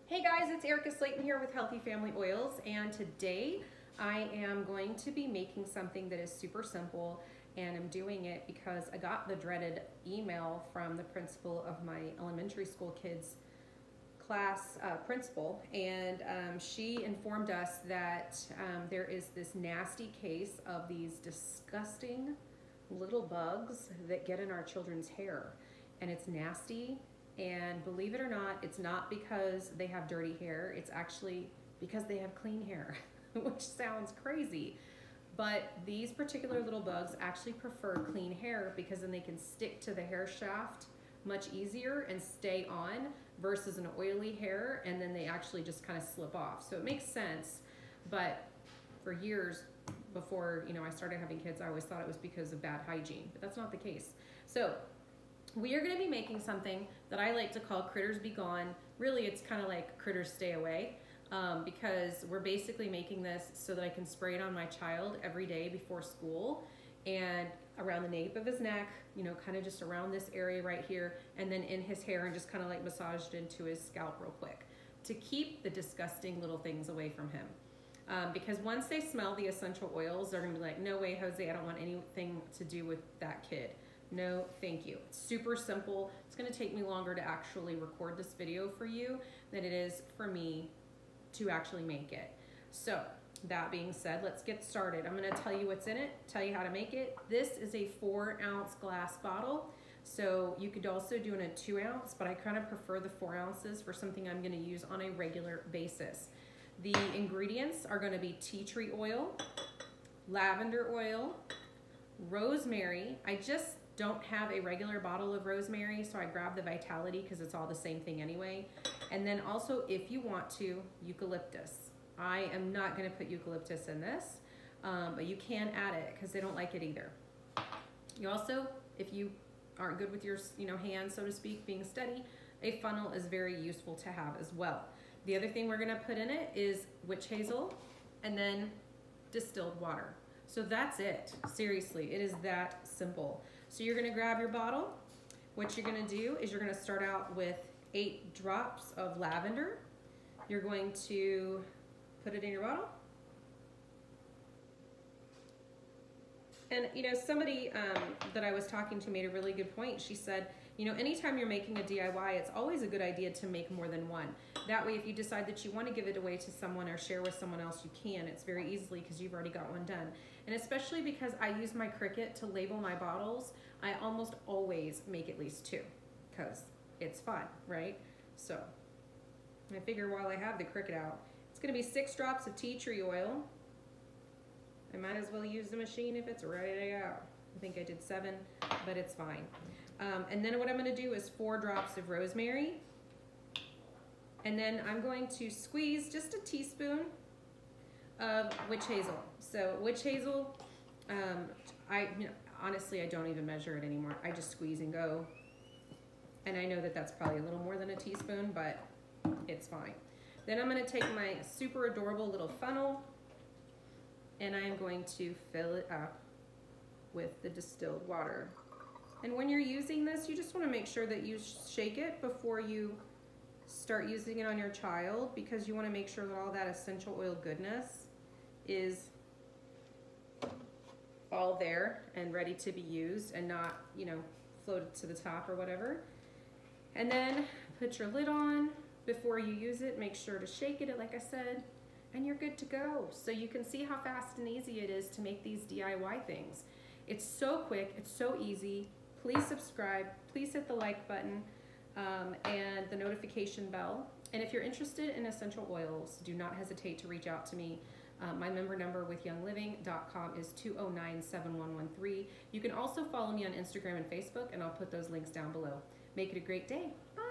Hey guys, it's Erica Slayton here with Healthy Family Oils, and today I am going to be making something that is super simple, and I'm doing it because I got the dreaded email from the principal of my elementary school kids class principal, and she informed us that there is this nasty case of these disgusting little bugs that get in our children's hair, and it's nasty. And believe it or not, it's not because they have dirty hair. It's actually because they have clean hair, which sounds crazy. But these particular little bugs actually prefer clean hair because then they can stick to the hair shaft much easier and stay on versus an oily hair, and then they actually just kind of slip off. So it makes sense, but for years before I started having kids, I always thought it was because of bad hygiene, but that's not the case. So we are going to be making something that I like to call Critters Be Gone. Really, it's kind of like Critters Stay Away, because we're basically making this so that I can spray it on my child every day before school and around the nape of his neck, kind of just around this area right here, and then in his hair, and just kind of like massaged into his scalp real quick to keep the disgusting little things away from him. Because once they smell the essential oils, they're going to be like, no way, Jose, I don't want anything to do with that kid. No, thank you. It's super simple. It's going to take me longer to actually record this video for you than it is for me to actually make it. So that being said, let's get started. I'm going to tell you what's in it, tell you how to make it. This is a 4-ounce glass bottle. So you could also do in a 2-ounce, but I kind of prefer the 4 ounces for something I'm going to use on a regular basis. The ingredients are going to be tea tree oil, lavender oil, rosemary. I just don't have a regular bottle of rosemary, so I grab the Vitality because it's all the same thing anyway. And then also, if you want to, eucalyptus. I am not going to put eucalyptus in this, but you can add it because they don't like it either. You also, if you aren't good with your hands, so to speak, being steady, a funnel is very useful to have as well. The other thing we're going to put in it is witch hazel and then distilled water. So that's it. Seriously, it is that simple. So you're going to grab your bottle. What you're going to do is you're going to start out with 8 drops of lavender. You're going to put it in your bottle. And somebody that I was talking to made a really good point. She said, anytime you're making a DIY, it's always a good idea to make more than one. That way, if you decide that you want to give it away to someone or share with someone else, you can. It's very easily because you've already got one done. And especially because I use my Cricut to label my bottles, I almost always make at least 2 because it's fun, right? So I figure while I have the Cricut out, it's going to be 6 drops of tea tree oil. I might as well use the machine if it's ready to go. I think I did 7, but it's fine. And then what I'm going to do is 4 drops of rosemary. And then I'm going to squeeze just a teaspoon of witch hazel. So witch hazel, honestly, I don't even measure it anymore. I just squeeze and go. And I know that that's probably a little more than a teaspoon, but it's fine. Then I'm going to take my super adorable little funnel, and I am going to fill it up with the distilled water. And when you're using this, you just want to make sure that you shake it before you start using it on your child, because you want to make sure that all that essential oil goodness is all there and ready to be used and not, floated to the top or whatever. And then put your lid on before you use it. Make sure to shake it, like I said, and you're good to go. So you can see how fast and easy it is to make these DIY things. It's so quick, it's so easy. Please subscribe, please hit the like button and the notification bell. And if you're interested in essential oils, do not hesitate to reach out to me. My member number with youngliving.com is 209-7113. You can also follow me on Instagram and Facebook, and I'll put those links down below. Make it a great day. Bye.